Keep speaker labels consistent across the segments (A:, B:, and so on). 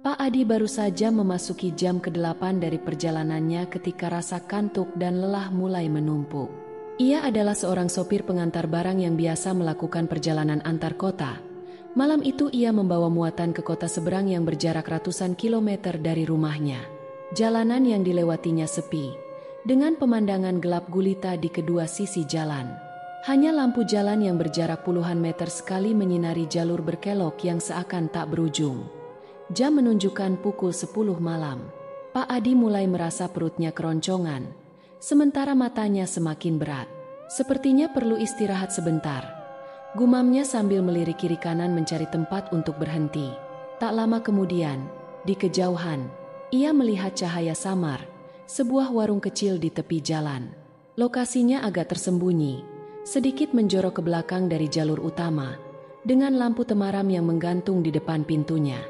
A: Pak Adi baru saja memasuki jam ke-8 dari perjalanannya ketika rasa kantuk dan lelah mulai menumpuk. Ia adalah seorang sopir pengantar barang yang biasa melakukan perjalanan antar kota. Malam itu ia membawa muatan ke kota seberang yang berjarak ratusan kilometer dari rumahnya. Jalanan yang dilewatinya sepi, dengan pemandangan gelap gulita di kedua sisi jalan. Hanya lampu jalan yang berjarak puluhan meter sekali menyinari jalur berkelok yang seakan tak berujung. Jam menunjukkan pukul 10 malam. Pak Adi mulai merasa perutnya keroncongan, sementara matanya semakin berat. Sepertinya perlu istirahat sebentar. Gumamnya sambil melirik kiri kanan mencari tempat untuk berhenti. Tak lama kemudian, di kejauhan, ia melihat cahaya samar, sebuah warung kecil di tepi jalan. Lokasinya agak tersembunyi, sedikit menjorok ke belakang dari jalur utama, dengan lampu temaram yang menggantung di depan pintunya.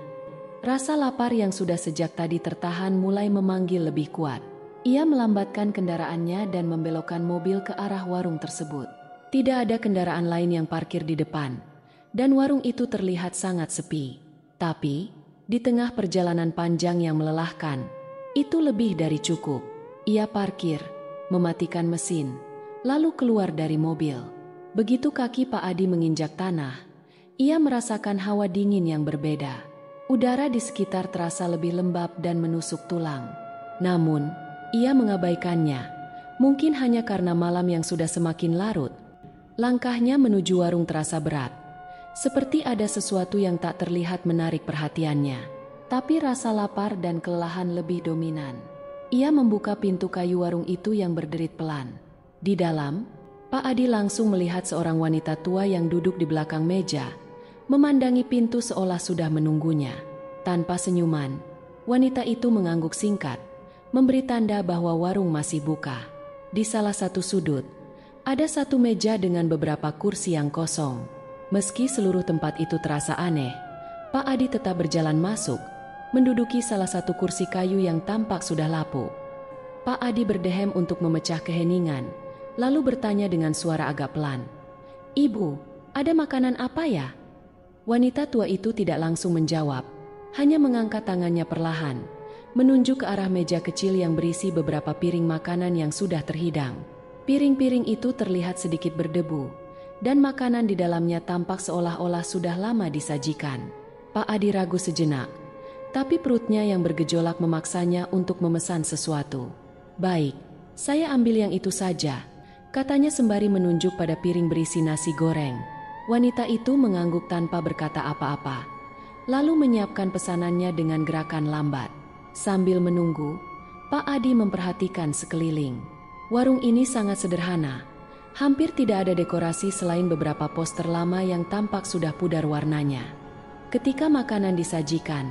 A: Rasa lapar yang sudah sejak tadi tertahan mulai memanggil lebih kuat. Ia melambatkan kendaraannya dan membelokkan mobil ke arah warung tersebut. Tidak ada kendaraan lain yang parkir di depan, dan warung itu terlihat sangat sepi. Tapi, di tengah perjalanan panjang yang melelahkan, itu lebih dari cukup. Ia parkir, mematikan mesin, lalu keluar dari mobil. Begitu kaki Pak Adi menginjak tanah, ia merasakan hawa dingin yang berbeda. Udara di sekitar terasa lebih lembab dan menusuk tulang. Namun, ia mengabaikannya. Mungkin hanya karena malam yang sudah semakin larut. Langkahnya menuju warung terasa berat. Seperti ada sesuatu yang tak terlihat menarik perhatiannya. Tapi rasa lapar dan kelelahan lebih dominan. Ia membuka pintu kayu warung itu yang berderit pelan. Di dalam, Pak Adi langsung melihat seorang wanita tua yang duduk di belakang meja, memandangi pintu seolah sudah menunggunya. Tanpa senyuman, wanita itu mengangguk singkat, memberi tanda bahwa warung masih buka. Di salah satu sudut, ada satu meja dengan beberapa kursi yang kosong. Meski seluruh tempat itu terasa aneh, Pak Adi tetap berjalan masuk, menduduki salah satu kursi kayu yang tampak sudah lapuk. Pak Adi berdehem untuk memecah keheningan, lalu bertanya dengan suara agak pelan, "Ibu, ada makanan apa ya?" Wanita tua itu tidak langsung menjawab, hanya mengangkat tangannya perlahan, menunjuk ke arah meja kecil yang berisi beberapa piring makanan yang sudah terhidang. Piring-piring itu terlihat sedikit berdebu, dan makanan di dalamnya tampak seolah-olah sudah lama disajikan. Pak Adi ragu sejenak, tapi perutnya yang bergejolak memaksanya untuk memesan sesuatu. "Baik, saya ambil yang itu saja," katanya sembari menunjuk pada piring berisi nasi goreng. Wanita itu mengangguk tanpa berkata apa-apa, lalu menyiapkan pesanannya dengan gerakan lambat. Sambil menunggu, Pak Adi memperhatikan sekeliling. Warung ini sangat sederhana, hampir tidak ada dekorasi selain beberapa poster lama yang tampak sudah pudar warnanya. Ketika makanan disajikan,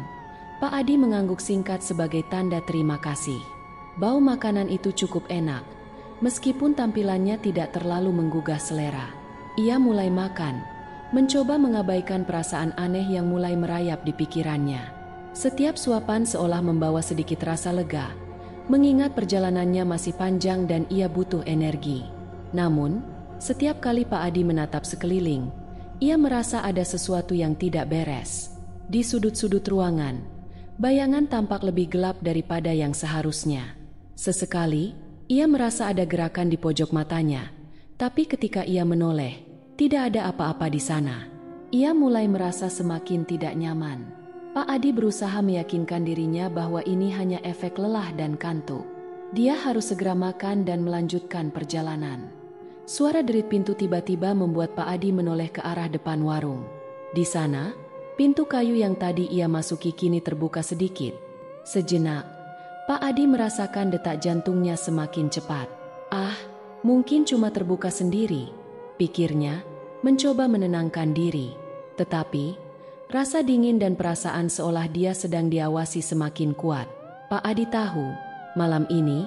A: Pak Adi mengangguk singkat sebagai tanda terima kasih. Bau makanan itu cukup enak, meskipun tampilannya tidak terlalu menggugah selera. Ia mulai makan, mencoba mengabaikan perasaan aneh yang mulai merayap di pikirannya. Setiap suapan seolah membawa sedikit rasa lega, mengingat perjalanannya masih panjang dan ia butuh energi. Namun, setiap kali Pak Adi menatap sekeliling, ia merasa ada sesuatu yang tidak beres. Di sudut-sudut ruangan, bayangan tampak lebih gelap daripada yang seharusnya. Sesekali, ia merasa ada gerakan di pojok matanya. Tapi ketika ia menoleh, tidak ada apa-apa di sana. Ia mulai merasa semakin tidak nyaman. Pak Adi berusaha meyakinkan dirinya bahwa ini hanya efek lelah dan kantuk. Dia harus segera makan dan melanjutkan perjalanan. Suara derit pintu tiba-tiba membuat Pak Adi menoleh ke arah depan warung. Di sana, pintu kayu yang tadi ia masuki kini terbuka sedikit. Sejenak, Pak Adi merasakan detak jantungnya semakin cepat. Mungkin cuma terbuka sendiri, pikirnya, mencoba menenangkan diri. Tetapi, rasa dingin dan perasaan seolah dia sedang diawasi semakin kuat. Pak Adi tahu, malam ini,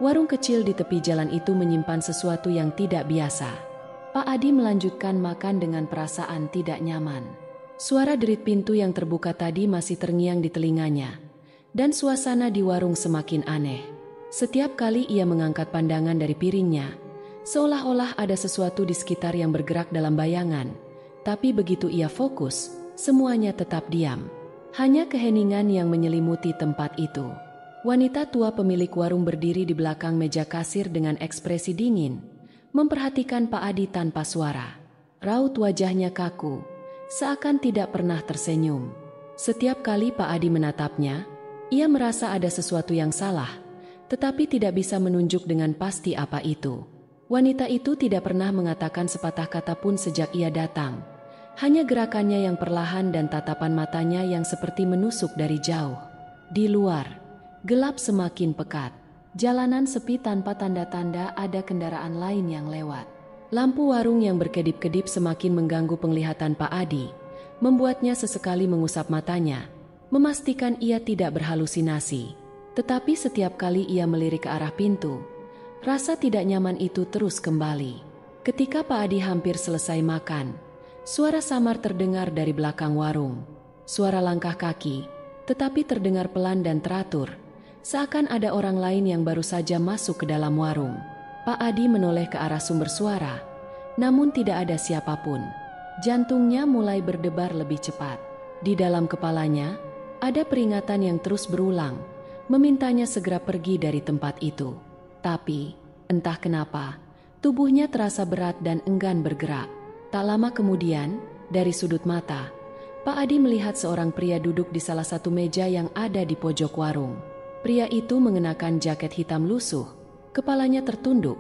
A: warung kecil di tepi jalan itu menyimpan sesuatu yang tidak biasa. Pak Adi melanjutkan makan dengan perasaan tidak nyaman. Suara derit pintu yang terbuka tadi masih terngiang di telinganya, dan suasana di warung semakin aneh. Setiap kali ia mengangkat pandangan dari piringnya, seolah-olah ada sesuatu di sekitar yang bergerak dalam bayangan. Tapi begitu ia fokus, semuanya tetap diam. Hanya keheningan yang menyelimuti tempat itu. Wanita tua pemilik warung berdiri di belakang meja kasir dengan ekspresi dingin, memperhatikan Pak Adi tanpa suara. Raut wajahnya kaku, seakan tidak pernah tersenyum. Setiap kali Pak Adi menatapnya, ia merasa ada sesuatu yang salah, tetapi tidak bisa menunjuk dengan pasti apa itu. Wanita itu tidak pernah mengatakan sepatah kata pun sejak ia datang. Hanya gerakannya yang perlahan dan tatapan matanya yang seperti menusuk dari jauh. Di luar, gelap semakin pekat. Jalanan sepi tanpa tanda-tanda ada kendaraan lain yang lewat. Lampu warung yang berkedip-kedip semakin mengganggu penglihatan Pak Adi, membuatnya sesekali mengusap matanya, memastikan ia tidak berhalusinasi. Tetapi setiap kali ia melirik ke arah pintu, rasa tidak nyaman itu terus kembali. Ketika Pak Adi hampir selesai makan, suara samar terdengar dari belakang warung. Suara langkah kaki, tetapi terdengar pelan dan teratur, seakan ada orang lain yang baru saja masuk ke dalam warung. Pak Adi menoleh ke arah sumber suara, namun tidak ada siapapun. Jantungnya mulai berdebar lebih cepat. Di dalam kepalanya, ada peringatan yang terus berulang, memintanya segera pergi dari tempat itu. Tapi, entah kenapa, tubuhnya terasa berat dan enggan bergerak. Tak lama kemudian, dari sudut mata, Pak Adi melihat seorang pria duduk di salah satu meja yang ada di pojok warung. Pria itu mengenakan jaket hitam lusuh, kepalanya tertunduk,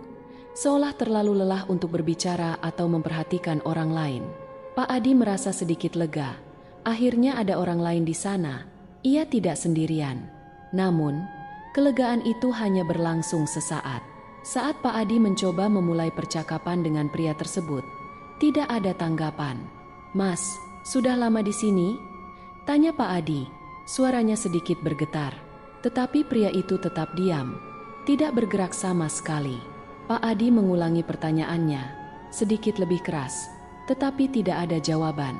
A: seolah terlalu lelah untuk berbicara atau memperhatikan orang lain. Pak Adi merasa sedikit lega. Akhirnya ada orang lain di sana. Ia tidak sendirian. Namun, kelegaan itu hanya berlangsung sesaat. Saat Pak Adi mencoba memulai percakapan dengan pria tersebut, tidak ada tanggapan. "Mas, sudah lama di sini?" tanya Pak Adi. Suaranya sedikit bergetar, tetapi pria itu tetap diam, tidak bergerak sama sekali. Pak Adi mengulangi pertanyaannya, sedikit lebih keras, tetapi tidak ada jawaban.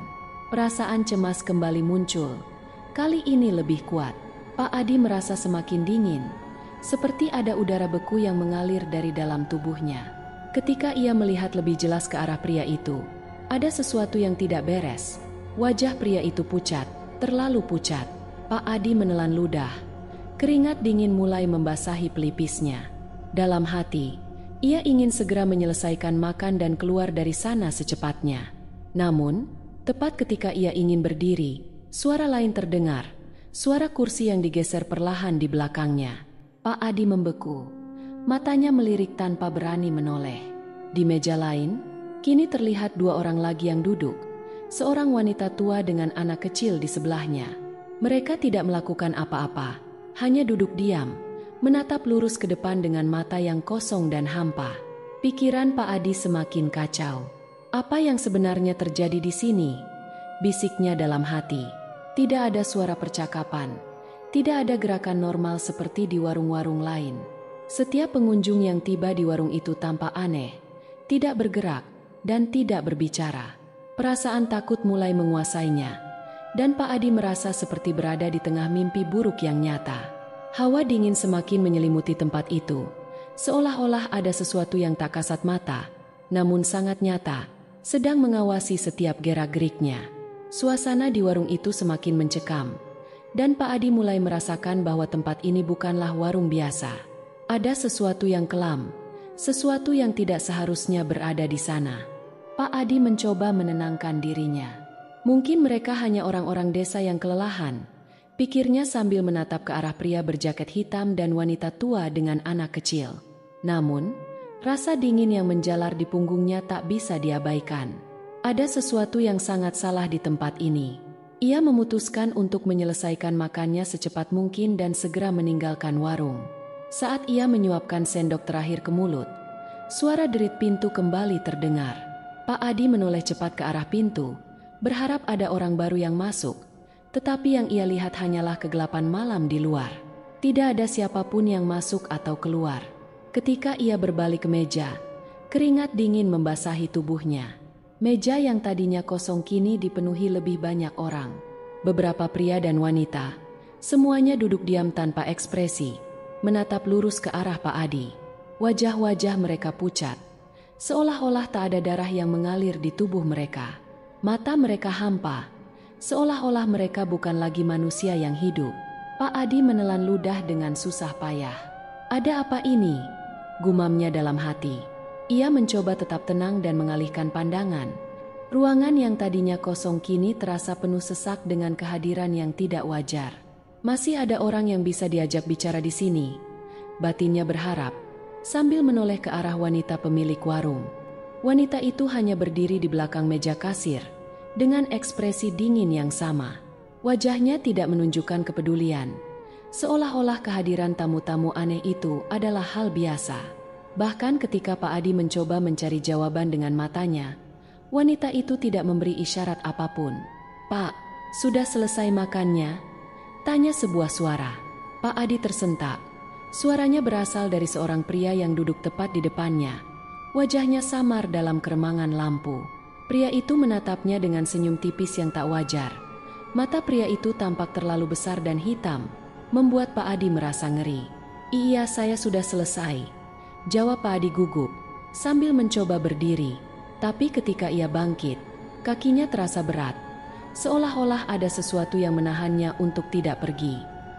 A: Perasaan cemas kembali muncul, kali ini lebih kuat. Pak Adi merasa semakin dingin, seperti ada udara beku yang mengalir dari dalam tubuhnya. Ketika ia melihat lebih jelas ke arah pria itu, ada sesuatu yang tidak beres. Wajah pria itu pucat, terlalu pucat. Pak Adi menelan ludah. Keringat dingin mulai membasahi pelipisnya. Dalam hati, ia ingin segera menyelesaikan makan dan keluar dari sana secepatnya. Namun, tepat ketika ia ingin berdiri, suara lain terdengar. Suara kursi yang digeser perlahan di belakangnya. Pak Adi membeku. Matanya melirik tanpa berani menoleh. Di meja lain, kini terlihat dua orang lagi yang duduk. Seorang wanita tua dengan anak kecil di sebelahnya. Mereka tidak melakukan apa-apa, hanya duduk diam, menatap lurus ke depan dengan mata yang kosong dan hampa. Pikiran Pak Adi semakin kacau. Apa yang sebenarnya terjadi di sini? Bisiknya dalam hati. Tidak ada suara percakapan. Tidak ada gerakan normal seperti di warung-warung lain. Setiap pengunjung yang tiba di warung itu tampak aneh, tidak bergerak, dan tidak berbicara. Perasaan takut mulai menguasainya, dan Pak Adi merasa seperti berada di tengah mimpi buruk yang nyata. Hawa dingin semakin menyelimuti tempat itu, seolah-olah ada sesuatu yang tak kasat mata, namun sangat nyata, sedang mengawasi setiap gerak-geriknya. Suasana di warung itu semakin mencekam, dan Pak Adi mulai merasakan bahwa tempat ini bukanlah warung biasa. Ada sesuatu yang kelam, sesuatu yang tidak seharusnya berada di sana. Pak Adi mencoba menenangkan dirinya. Mungkin mereka hanya orang-orang desa yang kelelahan, pikirnya sambil menatap ke arah pria berjaket hitam dan wanita tua dengan anak kecil. Namun, rasa dingin yang menjalar di punggungnya tak bisa diabaikan. Ada sesuatu yang sangat salah di tempat ini. Ia memutuskan untuk menyelesaikan makannya secepat mungkin dan segera meninggalkan warung. Saat ia menyuapkan sendok terakhir ke mulut, suara derit pintu kembali terdengar. Pak Adi menoleh cepat ke arah pintu, berharap ada orang baru yang masuk, tetapi yang ia lihat hanyalah kegelapan malam di luar. Tidak ada siapapun yang masuk atau keluar. Ketika ia berbalik ke meja, keringat dingin membasahi tubuhnya. Meja yang tadinya kosong kini dipenuhi lebih banyak orang. Beberapa pria dan wanita, semuanya duduk diam tanpa ekspresi, menatap lurus ke arah Pak Adi. Wajah-wajah mereka pucat, seolah-olah tak ada darah yang mengalir di tubuh mereka. Mata mereka hampa, seolah-olah mereka bukan lagi manusia yang hidup. Pak Adi menelan ludah dengan susah payah. "Ada apa ini?" gumamnya dalam hati. Ia mencoba tetap tenang dan mengalihkan pandangan. Ruangan yang tadinya kosong kini terasa penuh sesak dengan kehadiran yang tidak wajar. Masih ada orang yang bisa diajak bicara di sini, batinnya berharap, sambil menoleh ke arah wanita pemilik warung. Wanita itu hanya berdiri di belakang meja kasir, dengan ekspresi dingin yang sama. Wajahnya tidak menunjukkan kepedulian, seolah-olah kehadiran tamu-tamu aneh itu adalah hal biasa. Bahkan ketika Pak Adi mencoba mencari jawaban dengan matanya, wanita itu tidak memberi isyarat apapun. "Pak, sudah selesai makannya?" tanya sebuah suara. Pak Adi tersentak. Suaranya berasal dari seorang pria yang duduk tepat di depannya. Wajahnya samar dalam keremangan lampu. Pria itu menatapnya dengan senyum tipis yang tak wajar. Mata pria itu tampak terlalu besar dan hitam, membuat Pak Adi merasa ngeri. "Iya, saya sudah selesai," jawab Pak Adi gugup, sambil mencoba berdiri. Tapi ketika ia bangkit, kakinya terasa berat, seolah-olah ada sesuatu yang menahannya untuk tidak pergi.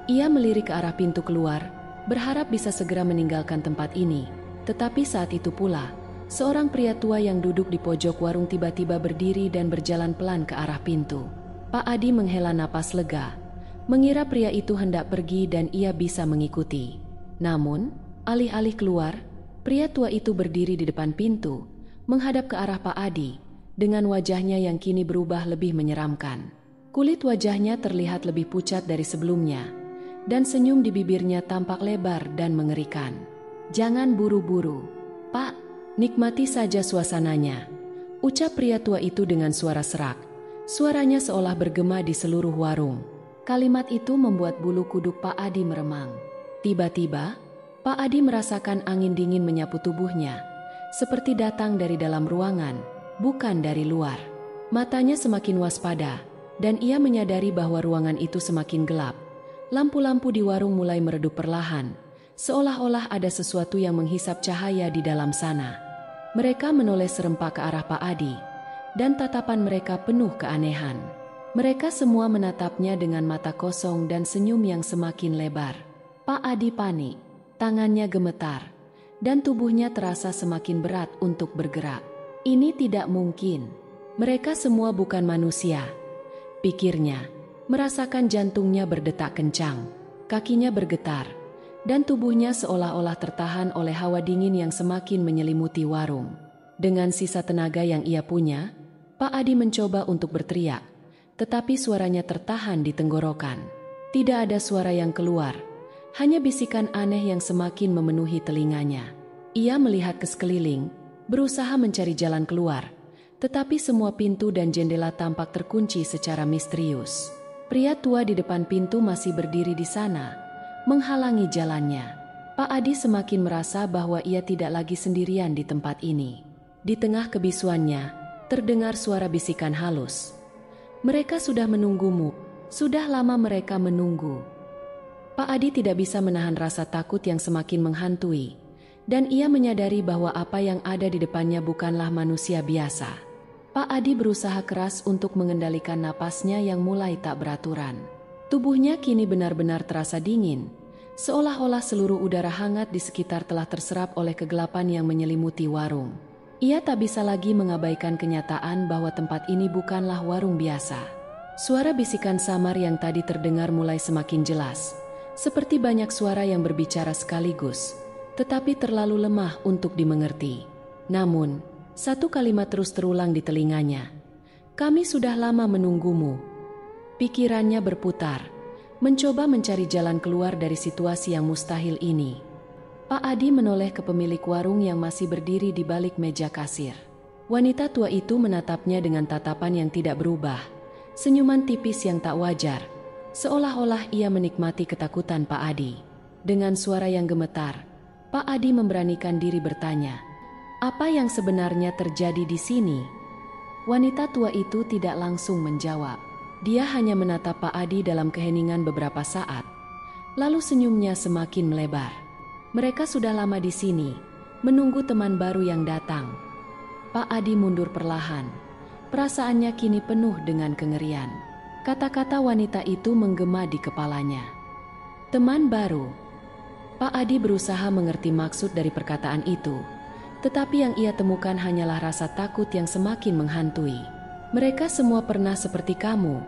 A: Ia melirik ke arah pintu keluar, berharap bisa segera meninggalkan tempat ini. Tetapi saat itu pula, seorang pria tua yang duduk di pojok warung tiba-tiba berdiri dan berjalan pelan ke arah pintu. Pak Adi menghela napas lega, mengira pria itu hendak pergi dan ia bisa mengikuti. Namun, alih-alih keluar, pria tua itu berdiri di depan pintu, menghadap ke arah Pak Adi, dengan wajahnya yang kini berubah lebih menyeramkan. Kulit wajahnya terlihat lebih pucat dari sebelumnya, dan senyum di bibirnya tampak lebar dan mengerikan. "Jangan buru-buru, Pak, nikmati saja suasananya," ucap pria tua itu dengan suara serak. Suaranya seolah bergema di seluruh warung. Kalimat itu membuat bulu kuduk Pak Adi meremang. Tiba-tiba, Pak Adi merasakan angin dingin menyapu tubuhnya, seperti datang dari dalam ruangan, bukan dari luar. Matanya semakin waspada, dan ia menyadari bahwa ruangan itu semakin gelap. Lampu-lampu di warung mulai meredup perlahan, seolah-olah ada sesuatu yang menghisap cahaya di dalam sana. Mereka menoleh serempak ke arah Pak Adi, dan tatapan mereka penuh keanehan. Mereka semua menatapnya dengan mata kosong dan senyum yang semakin lebar. Pak Adi panik, tangannya gemetar, dan tubuhnya terasa semakin berat untuk bergerak. "Ini tidak mungkin. Mereka semua bukan manusia," pikirnya, merasakan jantungnya berdetak kencang, kakinya bergetar, dan tubuhnya seolah-olah tertahan oleh hawa dingin yang semakin menyelimuti warung. Dengan sisa tenaga yang ia punya, Pak Adi mencoba untuk berteriak, tetapi suaranya tertahan di tenggorokan. Tidak ada suara yang keluar, hanya bisikan aneh yang semakin memenuhi telinganya. Ia melihat ke sekeliling, berusaha mencari jalan keluar, tetapi semua pintu dan jendela tampak terkunci secara misterius. Pria tua di depan pintu masih berdiri di sana, menghalangi jalannya. Pak Adi semakin merasa bahwa ia tidak lagi sendirian di tempat ini. Di tengah kebisuannya, terdengar suara bisikan halus. "Mereka sudah menunggumu, sudah lama mereka menunggu." Pak Adi tidak bisa menahan rasa takut yang semakin menghantui, dan ia menyadari bahwa apa yang ada di depannya bukanlah manusia biasa. Pak Adi berusaha keras untuk mengendalikan napasnya yang mulai tak beraturan. Tubuhnya kini benar-benar terasa dingin, seolah-olah seluruh udara hangat di sekitar telah terserap oleh kegelapan yang menyelimuti warung. Ia tak bisa lagi mengabaikan kenyataan bahwa tempat ini bukanlah warung biasa. Suara bisikan samar yang tadi terdengar mulai semakin jelas, seperti banyak suara yang berbicara sekaligus, tetapi terlalu lemah untuk dimengerti. Namun, satu kalimat terus terulang di telinganya. "Kami sudah lama menunggumu." Pikirannya berputar, mencoba mencari jalan keluar dari situasi yang mustahil ini. Pak Adi menoleh ke pemilik warung yang masih berdiri di balik meja kasir. Wanita tua itu menatapnya dengan tatapan yang tidak berubah, senyuman tipis yang tak wajar, seolah-olah ia menikmati ketakutan Pak Adi. Dengan suara yang gemetar, Pak Adi memberanikan diri bertanya, "Apa yang sebenarnya terjadi di sini?" Wanita tua itu tidak langsung menjawab. Dia hanya menatap Pak Adi dalam keheningan beberapa saat, lalu senyumnya semakin melebar. "Mereka sudah lama di sini, menunggu teman baru yang datang." Pak Adi mundur perlahan. Perasaannya kini penuh dengan kengerian. Kata-kata wanita itu menggema di kepalanya. Teman baru. Pak Adi berusaha mengerti maksud dari perkataan itu, tetapi yang ia temukan hanyalah rasa takut yang semakin menghantui. Mereka semua pernah seperti kamu,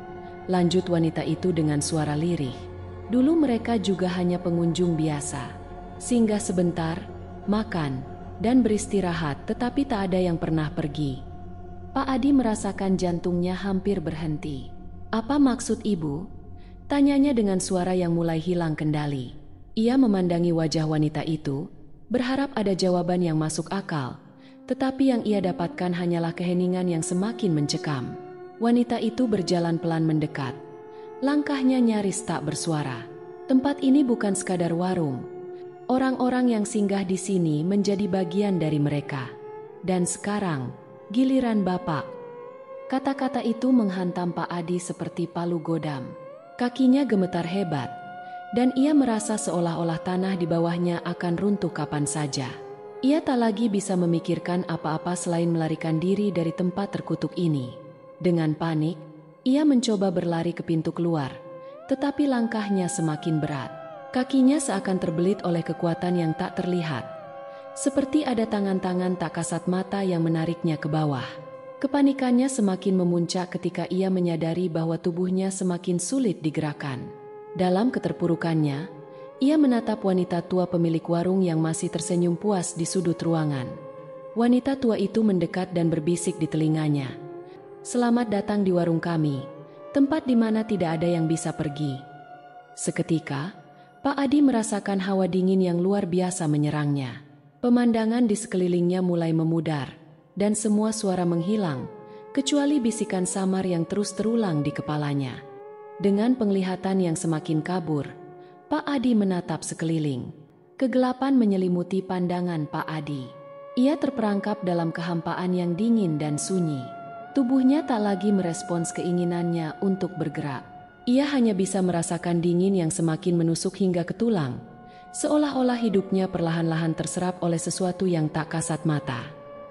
A: lanjut wanita itu dengan suara lirih. Dulu mereka juga hanya pengunjung biasa. Singgah sebentar, makan, dan beristirahat, tetapi tak ada yang pernah pergi. Pak Adi merasakan jantungnya hampir berhenti. Apa maksud ibu? Tanyanya dengan suara yang mulai hilang kendali. Ia memandangi wajah wanita itu, berharap ada jawaban yang masuk akal, tetapi yang ia dapatkan hanyalah keheningan yang semakin mencekam. Wanita itu berjalan pelan mendekat. Langkahnya nyaris tak bersuara. Tempat ini bukan sekadar warung. Orang-orang yang singgah di sini menjadi bagian dari mereka. Dan sekarang, giliran Bapak. Kata-kata itu menghantam Pak Adi seperti palu godam. Kakinya gemetar hebat, dan ia merasa seolah-olah tanah di bawahnya akan runtuh kapan saja. Ia tak lagi bisa memikirkan apa-apa selain melarikan diri dari tempat terkutuk ini. Dengan panik, ia mencoba berlari ke pintu keluar, tetapi langkahnya semakin berat. Kakinya seakan terbelit oleh kekuatan yang tak terlihat. Seperti ada tangan-tangan tak kasat mata yang menariknya ke bawah. Kepanikannya semakin memuncak ketika ia menyadari bahwa tubuhnya semakin sulit digerakkan. Dalam keterpurukannya, ia menatap wanita tua pemilik warung yang masih tersenyum puas di sudut ruangan. Wanita tua itu mendekat dan berbisik di telinganya. "Selamat datang di warung kami, tempat di mana tidak ada yang bisa pergi." Seketika, Pak Adi merasakan hawa dingin yang luar biasa menyerangnya. Pemandangan di sekelilingnya mulai memudar, dan semua suara menghilang, kecuali bisikan samar yang terus terulang di kepalanya. Dengan penglihatan yang semakin kabur, Pak Adi menatap sekeliling. Kegelapan menyelimuti pandangan Pak Adi. Ia terperangkap dalam kehampaan yang dingin dan sunyi. Tubuhnya tak lagi merespons keinginannya untuk bergerak. Ia hanya bisa merasakan dingin yang semakin menusuk hingga ke tulang, seolah-olah hidupnya perlahan-lahan terserap oleh sesuatu yang tak kasat mata.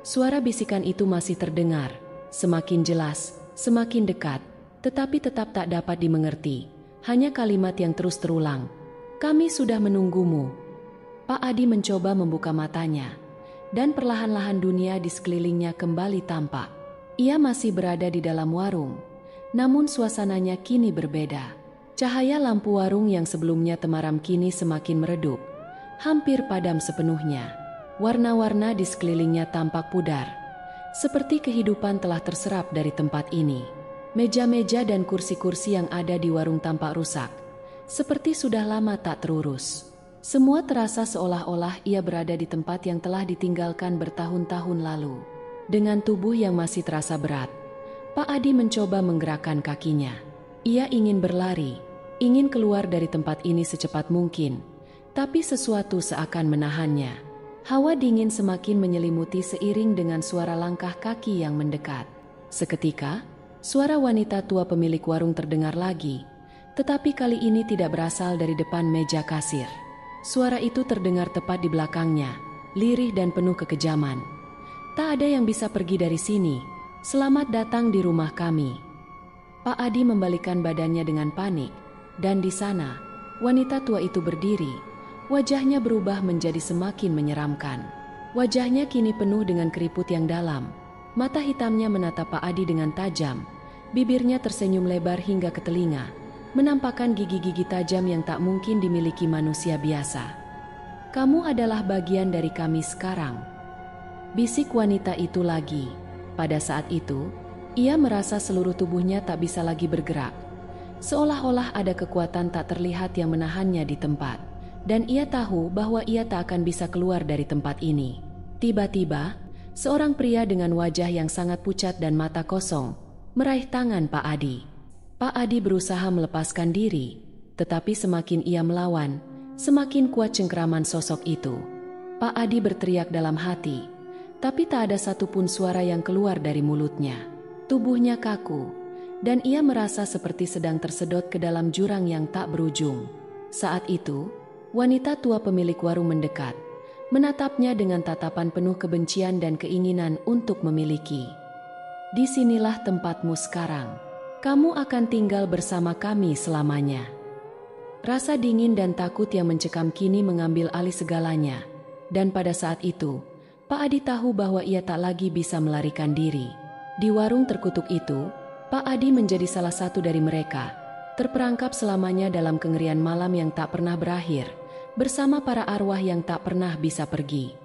A: Suara bisikan itu masih terdengar, semakin jelas, semakin dekat, tetapi tetap tak dapat dimengerti. Hanya kalimat yang terus terulang, "Kami sudah menunggumu." Pak Adi mencoba membuka matanya, dan perlahan-lahan dunia di sekelilingnya kembali tampak. Ia masih berada di dalam warung, namun suasananya kini berbeda. Cahaya lampu warung yang sebelumnya temaram kini semakin meredup, hampir padam sepenuhnya. Warna-warna di sekelilingnya tampak pudar, seperti kehidupan telah terserap dari tempat ini. Meja-meja dan kursi-kursi yang ada di warung tampak rusak, seperti sudah lama tak terurus. Semua terasa seolah-olah ia berada di tempat yang telah ditinggalkan bertahun-tahun lalu. Dengan tubuh yang masih terasa berat, Pak Adi mencoba menggerakkan kakinya. Ia ingin berlari, ingin keluar dari tempat ini secepat mungkin, tapi sesuatu seakan menahannya. Hawa dingin semakin menyelimuti seiring dengan suara langkah kaki yang mendekat. Seketika, suara wanita tua pemilik warung terdengar lagi, tetapi kali ini tidak berasal dari depan meja kasir. Suara itu terdengar tepat di belakangnya, lirih dan penuh kekejaman. "Tak ada yang bisa pergi dari sini. Selamat datang di rumah kami." Pak Adi membalikkan badannya dengan panik, dan di sana, wanita tua itu berdiri. Wajahnya berubah menjadi semakin menyeramkan. Wajahnya kini penuh dengan keriput yang dalam. Mata hitamnya menatap Pak Adi dengan tajam. Bibirnya tersenyum lebar hingga ke telinga, menampakkan gigi-gigi tajam yang tak mungkin dimiliki manusia biasa. "Kamu adalah bagian dari kami sekarang," bisik wanita itu lagi. Pada saat itu, ia merasa seluruh tubuhnya tak bisa lagi bergerak. Seolah-olah ada kekuatan tak terlihat yang menahannya di tempat. Dan ia tahu bahwa ia tak akan bisa keluar dari tempat ini. Tiba-tiba, seorang pria dengan wajah yang sangat pucat dan mata kosong meraih tangan Pak Adi. Pak Adi berusaha melepaskan diri, tetapi semakin ia melawan, semakin kuat cengkeraman sosok itu. Pak Adi berteriak dalam hati, tapi tak ada satupun suara yang keluar dari mulutnya. Tubuhnya kaku, dan ia merasa seperti sedang tersedot ke dalam jurang yang tak berujung. Saat itu, wanita tua pemilik warung mendekat, menatapnya dengan tatapan penuh kebencian dan keinginan untuk memiliki. "Disinilah tempatmu sekarang." Kamu akan tinggal bersama kami selamanya." Rasa dingin dan takut yang mencekam kini mengambil alih segalanya. Dan pada saat itu, Pak Adi tahu bahwa ia tak lagi bisa melarikan diri. Di warung terkutuk itu, Pak Adi menjadi salah satu dari mereka, terperangkap selamanya dalam kengerian malam yang tak pernah berakhir, bersama para arwah yang tak pernah bisa pergi.